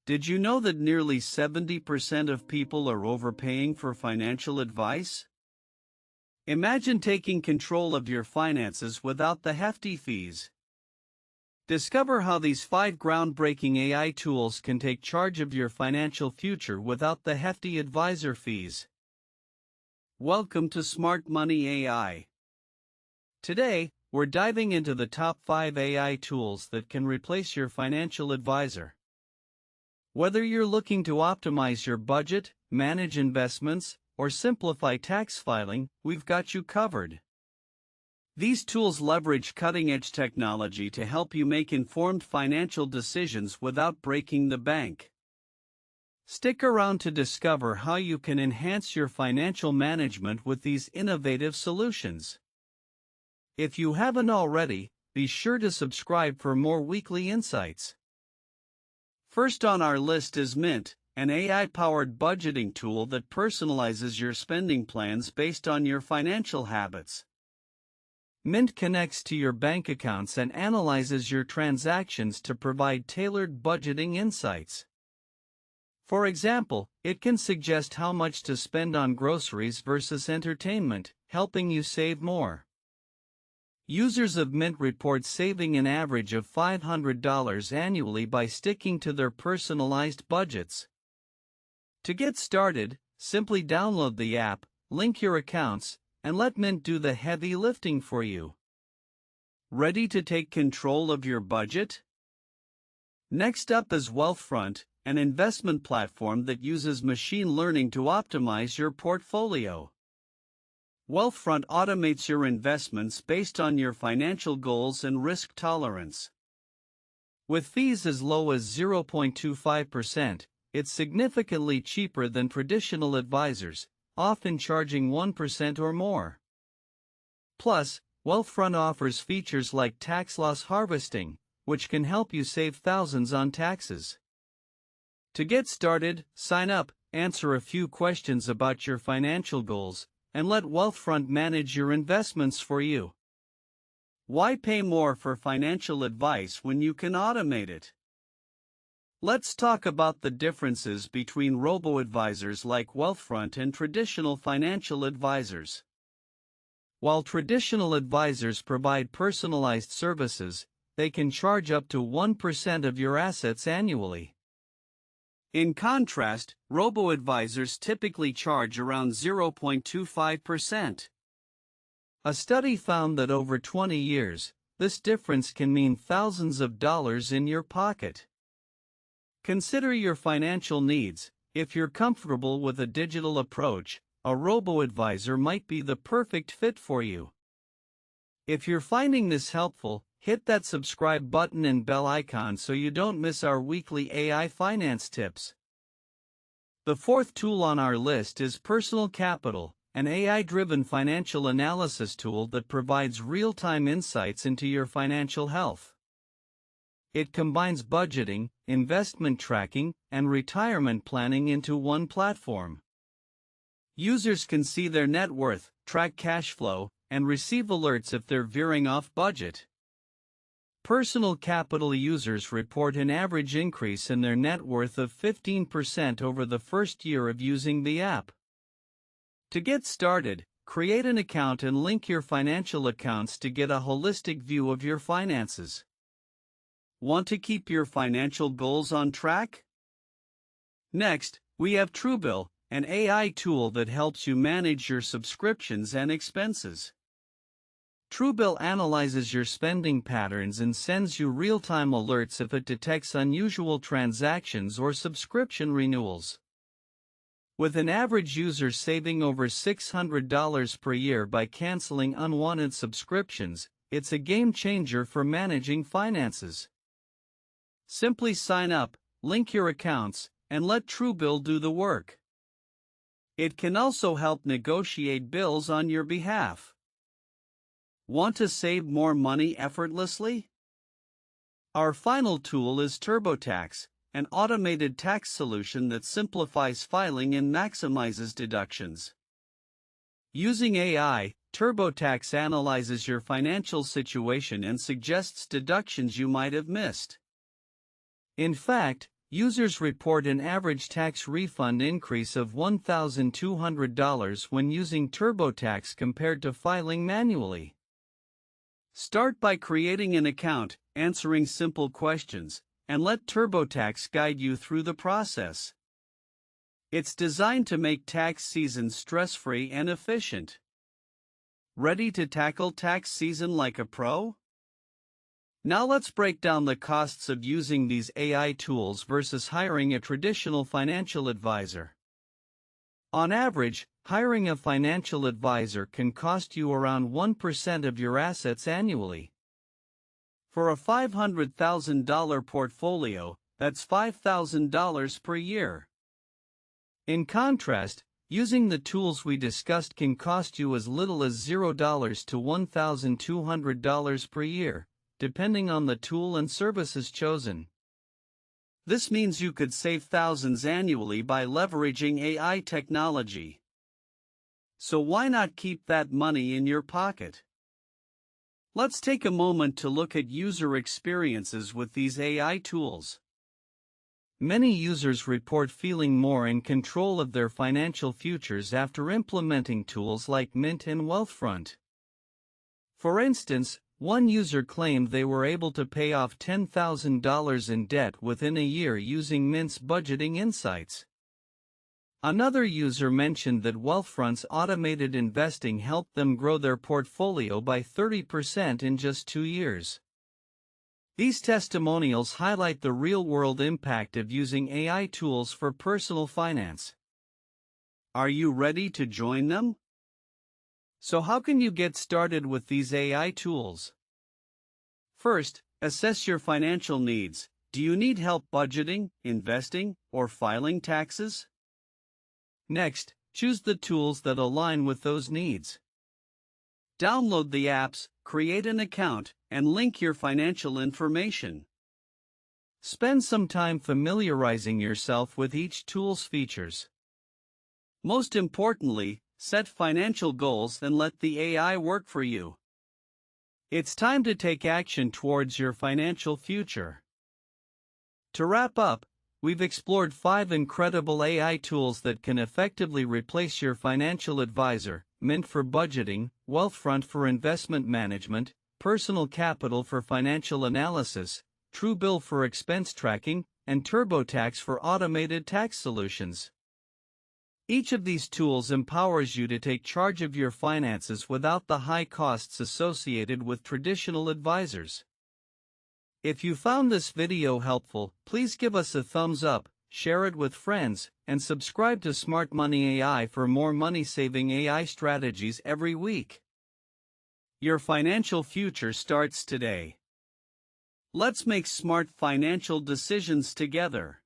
Did you know that nearly 70% of people are overpaying for financial advice? Imagine taking control of your finances without the hefty fees. Discover how these 5 groundbreaking AI tools can take charge of your financial future without the hefty advisor fees. Welcome to Smart Money AI. Today, we're diving into the top 5 AI tools that can replace your financial advisor. Whether you're looking to optimize your budget, manage investments, or simplify tax filing, we've got you covered. These tools leverage cutting-edge technology to help you make informed financial decisions without breaking the bank. Stick around to discover how you can enhance your financial management with these innovative solutions. If you haven't already, be sure to subscribe for more weekly insights. First on our list is Mint, an AI-powered budgeting tool that personalizes your spending plans based on your financial habits. Mint connects to your bank accounts and analyzes your transactions to provide tailored budgeting insights. For example, it can suggest how much to spend on groceries versus entertainment, helping you save more. Users of Mint report saving an average of $500 annually by sticking to their personalized budgets. To get started, simply download the app, link your accounts, and let Mint do the heavy lifting for you. Ready to take control of your budget? Next up is Wealthfront, an investment platform that uses machine learning to optimize your portfolio. Wealthfront automates your investments based on your financial goals and risk tolerance. With fees as low as 0.25%, it's significantly cheaper than traditional advisors, often charging 1% or more. Plus, Wealthfront offers features like tax loss harvesting, which can help you save thousands on taxes. To get started, sign up, answer a few questions about your financial goals, and let Wealthfront manage your investments for you. Why pay more for financial advice when you can automate it? Let's talk about the differences between robo-advisors like Wealthfront and traditional financial advisors. While traditional advisors provide personalized services, they can charge up to 1% of your assets annually. In contrast, robo-advisors typically charge around 0.25%. A study found that over 20 years, this difference can mean thousands of dollars in your pocket. Consider your financial needs. If you're comfortable with a digital approach, a robo-advisor might be the perfect fit for you. If you're finding this helpful, hit that subscribe button and bell icon so you don't miss our weekly AI finance tips. The fourth tool on our list is Personal Capital, an AI-driven financial analysis tool that provides real-time insights into your financial health. It combines budgeting, investment tracking, and retirement planning into one platform. Users can see their net worth, track cash flow, and receive alerts if they're veering off budget. Personal Capital users report an average increase in their net worth of 15% over the first year of using the app. To get started, create an account and link your financial accounts to get a holistic view of your finances. Want to keep your financial goals on track? Next, we have Truebill, an AI tool that helps you manage your subscriptions and expenses. Truebill analyzes your spending patterns and sends you real-time alerts if it detects unusual transactions or subscription renewals. With an average user saving over $600 per year by canceling unwanted subscriptions, it's a game changer for managing finances. Simply sign up, link your accounts, and let Truebill do the work. It can also help negotiate bills on your behalf. Want to save more money effortlessly? Our final tool is TurboTax, an automated tax solution that simplifies filing and maximizes deductions. Using AI, TurboTax analyzes your financial situation and suggests deductions you might have missed. In fact, users report an average tax refund increase of $1,200 when using TurboTax compared to filing manually. Start by creating an account, answering simple questions, and let TurboTax guide you through the process. It's designed to make tax season stress-free and efficient. Ready to tackle tax season like a pro? Now let's break down the costs of using these AI tools versus hiring a traditional financial advisor. On average, hiring a financial advisor can cost you around 1% of your assets annually. For a $500,000 portfolio, that's $5,000 per year. In contrast, using the tools we discussed can cost you as little as $0 to $1,200 per year, depending on the tool and services chosen. This means you could save thousands annually by leveraging AI technology. So why not keep that money in your pocket? Let's take a moment to look at user experiences with these AI tools. Many users report feeling more in control of their financial futures after implementing tools like Mint and Wealthfront. For instance, one user claimed they were able to pay off $10,000 in debt within a year using Mint's budgeting insights. Another user mentioned that Wealthfront's automated investing helped them grow their portfolio by 30% in just 2 years. These testimonials highlight the real-world impact of using AI tools for personal finance. Are you ready to join them? So how can you get started with these AI tools? First, assess your financial needs. Do you need help budgeting, investing, or filing taxes? Next, choose the tools that align with those needs. Download the apps, create an account, and link your financial information. Spend some time familiarizing yourself with each tool's features. Most importantly, set financial goals and let the AI work for you. It's time to take action towards your financial future. To wrap up, we've explored 5 incredible AI tools that can effectively replace your financial advisor: Mint for budgeting, Wealthfront for investment management, Personal Capital for financial analysis, Truebill for expense tracking, and TurboTax for automated tax solutions. Each of these tools empowers you to take charge of your finances without the high costs associated with traditional advisors. If you found this video helpful, please give us a thumbs up, share it with friends, and subscribe to Smart Money AI for more money-saving AI strategies every week. Your financial future starts today. Let's make smart financial decisions together.